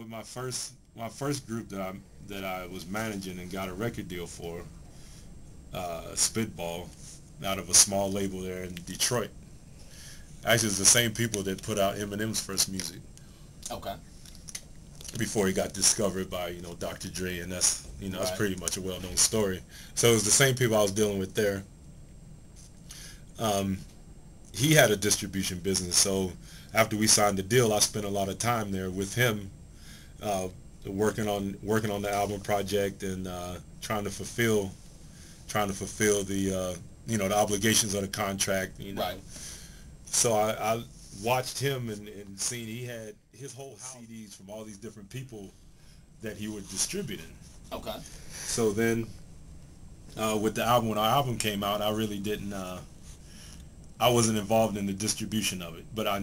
with my first group that I was managing and got a record deal for, Spitball, out of a small label there in Detroit. Actually, it's the same people that put out Eminem's first music. Okay. Before he got discovered by Dr. Dre, and that's that's Right. pretty much a well-known story. So it was the same people I was dealing with there. Um, he had a distribution business, so after we signed the deal, I spent a lot of time there with him, uh, working on the album project and trying to fulfill the the obligations of the contract. Right. So I watched him and seen he had his whole CDs from all these different people that he was distributing. Okay. So then with the album, when our album came out, I really didn't. I wasn't involved in the distribution of it, but I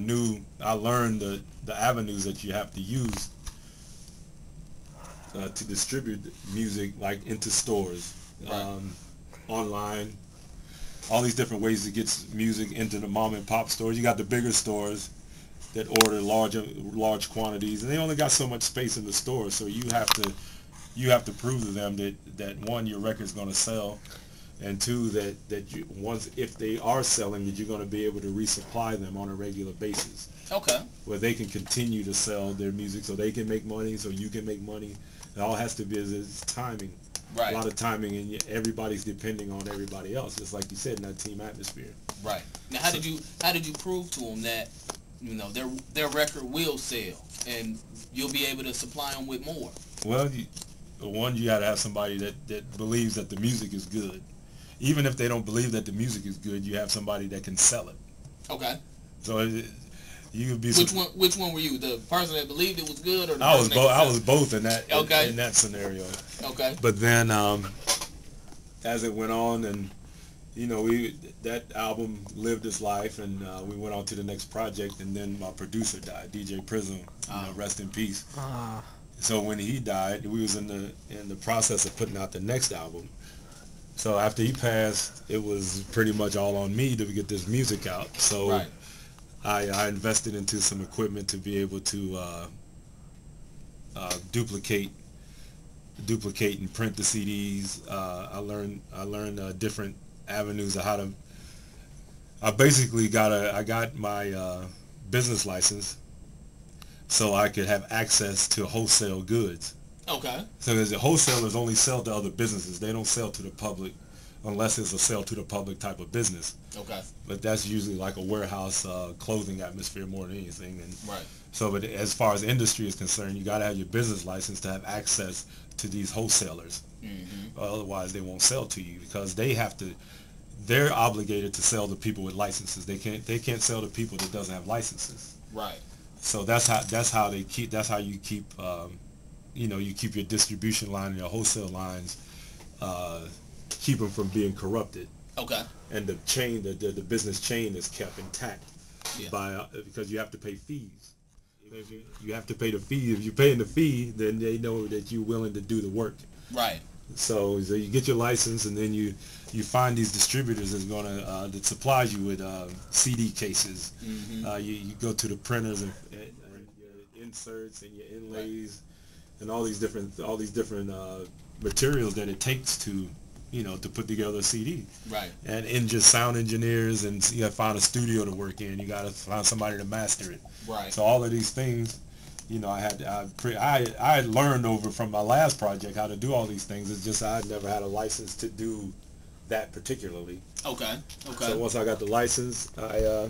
learned the avenues that you have to use to distribute music, like into stores, Right. online, all these different ways to get music into the mom and pop stores. You got the bigger stores that order large quantities, and they only got so much space in the store, so you have to prove to them that one, your record's going to sell, and two, that you, once if they are selling, that you're going to be able to resupply them on a regular basis, Okay. where they can continue to sell their music, so they can make money, so you can make money. It all has to be is timing. Right. A lot of timing, and everybody's depending on everybody else, just like you said, in that team atmosphere. Right. Now, how did you prove to them that their record will sell and you'll be able to supply them with more? Well, you got to have somebody that believes that the music is good. Even if they don't believe that the music is good, you have somebody that can sell it. Okay. So you could be. Which one were you? The person that believed it was good, or the I was person that both. I was both in that. Okay. In that scenario. Okay. But then, as it went on, and that album lived its life, and we went on to the next project, and then my producer died, DJ Prism. Rest in peace. So when he died, we was in the process of putting out the next album. So after he passed, it was pretty much all on me to get this music out. So Right. I invested into some equipment to be able to duplicate and print the CDs. I learned different avenues of how to. I got my business license, so I could have access to wholesale goods. Okay. So as the wholesalers only sell to other businesses, they don't sell to the public unless it's a sell to the public type of business. Okay. But that's usually like a warehouse clothing atmosphere more than anything. And Right. so, but as far as industry is concerned, you got to have your business license to have access to these wholesalers. Mm-hmm. Otherwise, they won't sell to you because they're obligated to sell to people with licenses. They can't sell to people that doesn't have licenses. Right. So that's how you keep you keep your distribution line and your wholesale lines, keep them from being corrupted. Okay. And the chain, the business chain is kept intact because you have to pay fees. You have to pay the fee. If you're paying the fee, then they know that you're willing to do the work. Right. So you get your license, and then you find these distributors that supplies you with CD cases. Mm-hmm. You go to the printers and your inserts and your inlays and all these different materials that it takes to put together a CD. Right. And just sound engineers, and you got to find a studio to work in. You got to find somebody to master it. Right. So all of these things, I had learned over from my last project how to do all these things. It's just I had never had a license to do that particularly. Okay. Okay. So once I got the license, I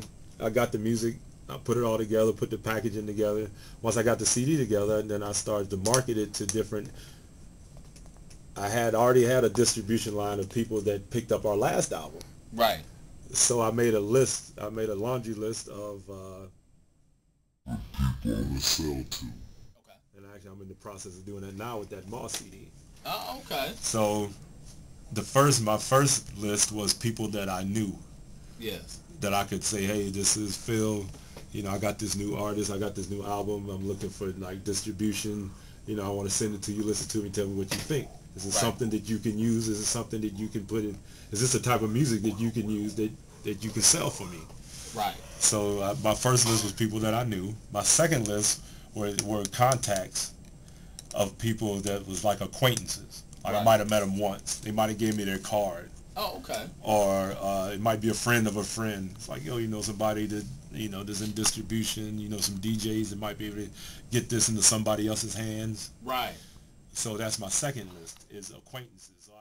got the music. I put it all together, put the packaging together. Once I got the CD together, then I started to market it to different. I had already had a distribution line of people that picked up our last album. Right. So I made a list. I made a laundry list of people to sell to. Okay. And actually, I'm in the process of doing that now with that Moss CD. Oh, okay. So my first list was people that I knew. Yes. That I could say, hey, this is Phil. I got this new artist. I got this new album. I'm looking for like distribution. I want to send it to you. Listen to me. Tell me what you think. Is it something that you can use? Is it something that you can put in? Is this the type of music that you can use that you can sell for me? Right. So my first list was people that I knew. My second list were contacts of people that was like acquaintances. Like Right. I might have met them once. They might have gave me their card. Oh, okay. Or it might be a friend of a friend. It's like, yo, you know, somebody that, you know, that's in distribution, you know, some DJs that might be able to get this into somebody else's hands. Right. So that's my second list, is acquaintances. So